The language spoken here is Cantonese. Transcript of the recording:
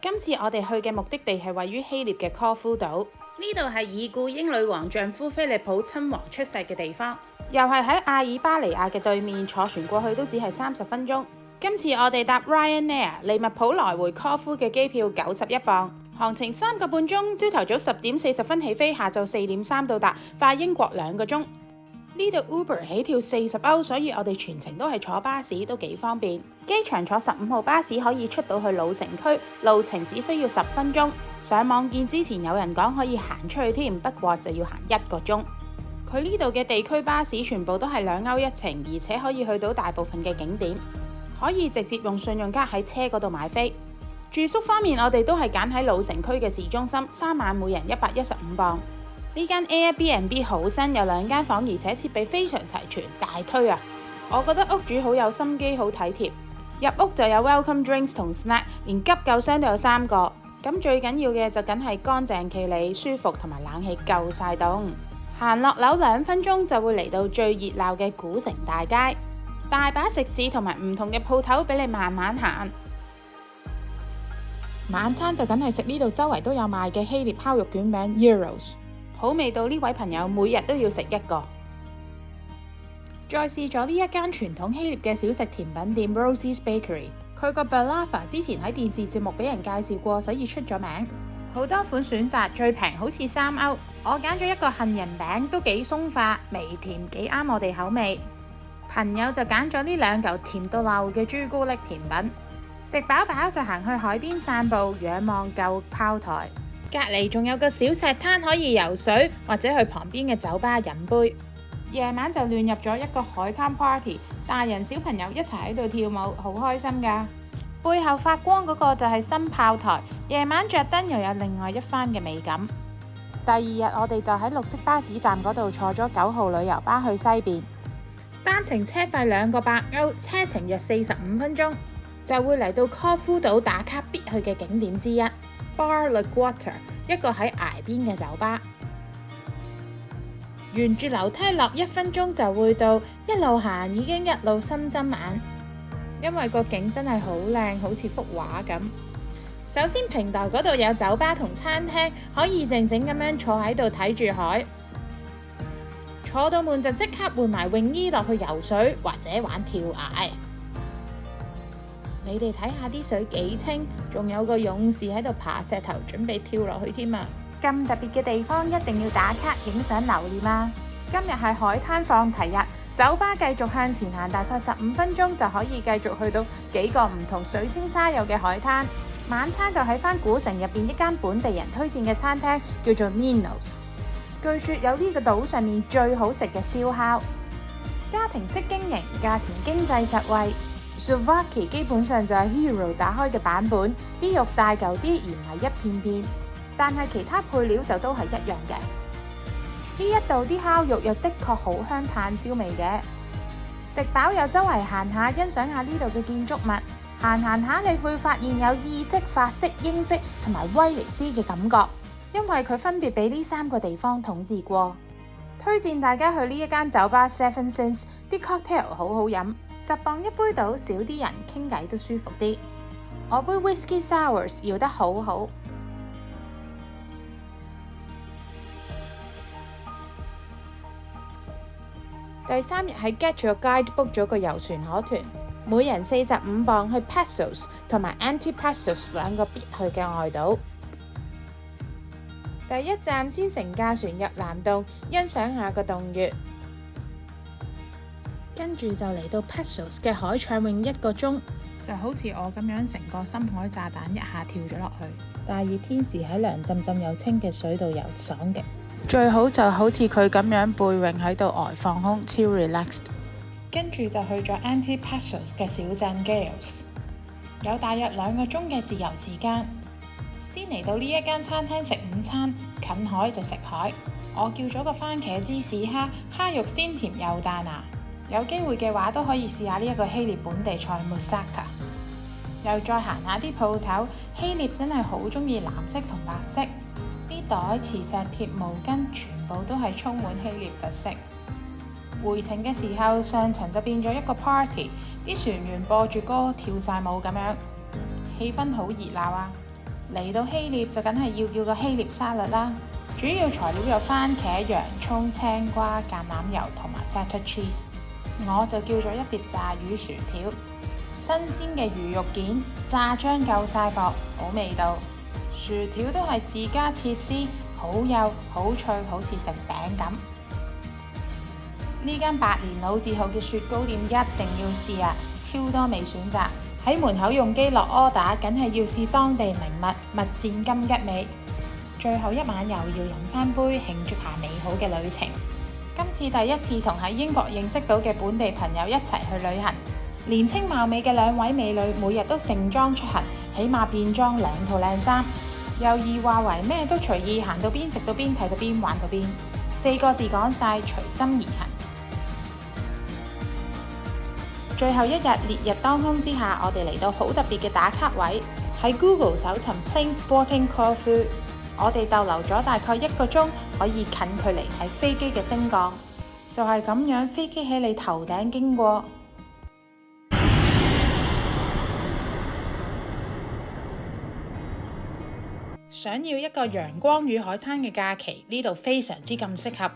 今次我哋去嘅目的地係位於希臘嘅科夫島，呢度係已故英女王丈夫菲利普親王出世嘅地方，又係喺阿爾巴尼亞嘅對面，坐船過去都只係30分鐘。今次我哋搭 Ryanair 利物浦來回科夫嘅機票91磅，航程3個半鐘，朝頭早10點40分起飛，下晝4點3到達，快英國2個鐘。呢度 Uber 起跳40歐，所以我哋全程都係坐巴士，都幾方便。機場坐15號巴士可以出到去老城區，路程只需要10分鐘。上網見之前有人講可以行出去添，不過就要行1個鐘。佢呢度嘅地區巴士全部都係2歐1程，而且可以去到大部分嘅景點，可以直接用信用卡喺車嗰度買飛。住宿方面，我哋都係揀喺老城區嘅市中心，3晚每人115磅。呢間 Airbnb 好新，有2間房，而且設備非常齊全，大推啊！我覺得屋主好有心機，好體貼。入屋就有 welcome drinks 同 snack， 連急救箱都有3個。咁最緊要嘅就梗係乾淨企理、舒服同埋冷氣夠晒凍。行落樓2分鐘就會嚟到最熱鬧嘅古城大街，大把食肆同埋唔同嘅鋪頭俾你慢慢行。晚餐就梗係食呢度周圍都有賣嘅希臘烤肉卷餅 Gyros。好味道，呢位朋友每日都要食1個。再試咗呢一間傳統希臘嘅小食甜品店 Rosie's Bakery， 佢個 balava 之前喺電視節目俾人介紹過，所以出咗名。好多款選擇，最平好似3歐。我揀咗一個杏仁餅，都幾鬆化，微甜，幾啱我哋口味。朋友就揀咗呢2嚿甜到漏嘅朱古力甜品。食飽飽就行去海邊散步，仰望舊炮台。隔離仲有個小石灘可以游水，或者去旁邊嘅酒吧飲杯。夜晚就亂入咗一個海灘 party， 大人小朋友一齊喺度跳舞，好開心㗎。背後發光嗰個就係新炮台，夜晚着燈又有另外一番嘅美感。第2日我哋就喺綠色巴士站嗰度坐咗9號旅遊巴去西邊，單程車費280歐，車程約45分鐘，就會嚟到科夫島打卡必去嘅景點之一。Bar La Guarda， 一個喺崖邊嘅酒吧，沿住樓梯落1分鐘就會到，一路行已經一路心針眼，因為個景真係好靚，好似幅畫咁。首先平台嗰度有酒吧同餐廳，可以靜靜咁樣坐喺度睇住海，坐到悶就即刻換埋泳衣落去游水或者玩跳崖。你哋睇下啲水幾清，仲有個勇士喺度爬石頭準備跳落去添啊！咁特別嘅地方一定要打卡影相留念啊！今日係海灘放題日，酒吧繼續向前行大概15分鐘就可以繼續去到幾個唔同水清沙幼嘅海灘。晚餐就喺返古城入邊一間本地人推薦嘅餐廳，叫做 Ninos。據說有呢個島上面最好食嘅燒烤，家庭式經營，價錢經濟實惠。Souvlaki 基本上就係 Hero 打開嘅版本，啲肉大嚿啲而唔係一片片，但係其他配料就都係一樣嘅。呢一度啲烤肉又的確好香炭燒味嘅。食飽又周圍行下，欣賞下呢度嘅建築物，行下你會發現有意式、法式、英式同埋威尼斯嘅感覺，因為佢分別俾呢3個地方統治過。推薦大家去呢一間酒吧 Seven Sense， 啲 cocktail 好好飲，10磅一杯到，少啲人傾偈都舒服啲。我杯 Whisky Sours 搖得好好。第3日喺 Get Your Guide book 咗個遊船河團，每人45磅去 Passos 同埋 Antipassos 2個必去嘅外島。第1站先乘駕船入藍洞，欣賞下個洞穴，跟住就嚟到 Passos 嘅海暢泳1個鐘，就好似我咁樣成個深海炸彈一下跳咗落去。大熱天時喺涼浸浸又清嘅水度游爽極，最好就好似佢咁樣背泳喺度呆放空，超 relaxed。跟住就去咗 Antipassos 嘅小鎮 Gios， 有大約2個鐘嘅自由時間。先嚟到呢一間餐廳食午餐，近海就食海。我叫咗個番茄芝士蝦，蝦肉鮮甜又彈牙。有機會嘅話都可以試下呢一個希臘本地菜 moussaka。又再行下啲鋪頭，希臘真係好中意藍色同白色，啲袋、磁石貼、毛巾全部都係充滿希臘特色。回程嘅時候，上層就變咗一個 party， 啲船員播住歌跳晒舞咁樣，氣氛好熱鬧啊！嚟到希臘就梗係要叫個希臘沙律啦。主要材料有番茄、洋葱、青瓜、橄欖油同埋 feta cheese。我就叫咗一碟炸魚薯條，新鮮嘅魚肉件，炸漿夠晒薄，好味道。薯條都係自家切絲，好幼好脆，好似食餅咁。呢間百年老字號嘅雪糕店一定要試啊！超多味選擇，喺門口用機落 order， 梗係要試當地名物蜜餞金桔味。最後一晚又要飲返杯，慶祝下美好嘅旅程。今次第一次同喺英國認識到嘅本地朋友一齊去旅行，年青貌美嘅兩位美女每日都盛裝出行，起碼變裝2套靚衫，又易話為咩都隨意，行到邊食到邊，睇到邊玩到邊，4個字講晒，隨心而行。最後一日烈日當空之下，我哋嚟到好特別嘅打卡位，喺 Google 搜尋 Plain Sporting Corfu， 我哋逗留咗大概1個鐘，可以近距離睇飛機嘅升降，就係咁樣，飛機喺你頭頂經過。想要一個陽光與海灘嘅假期，呢度非常之咁適合。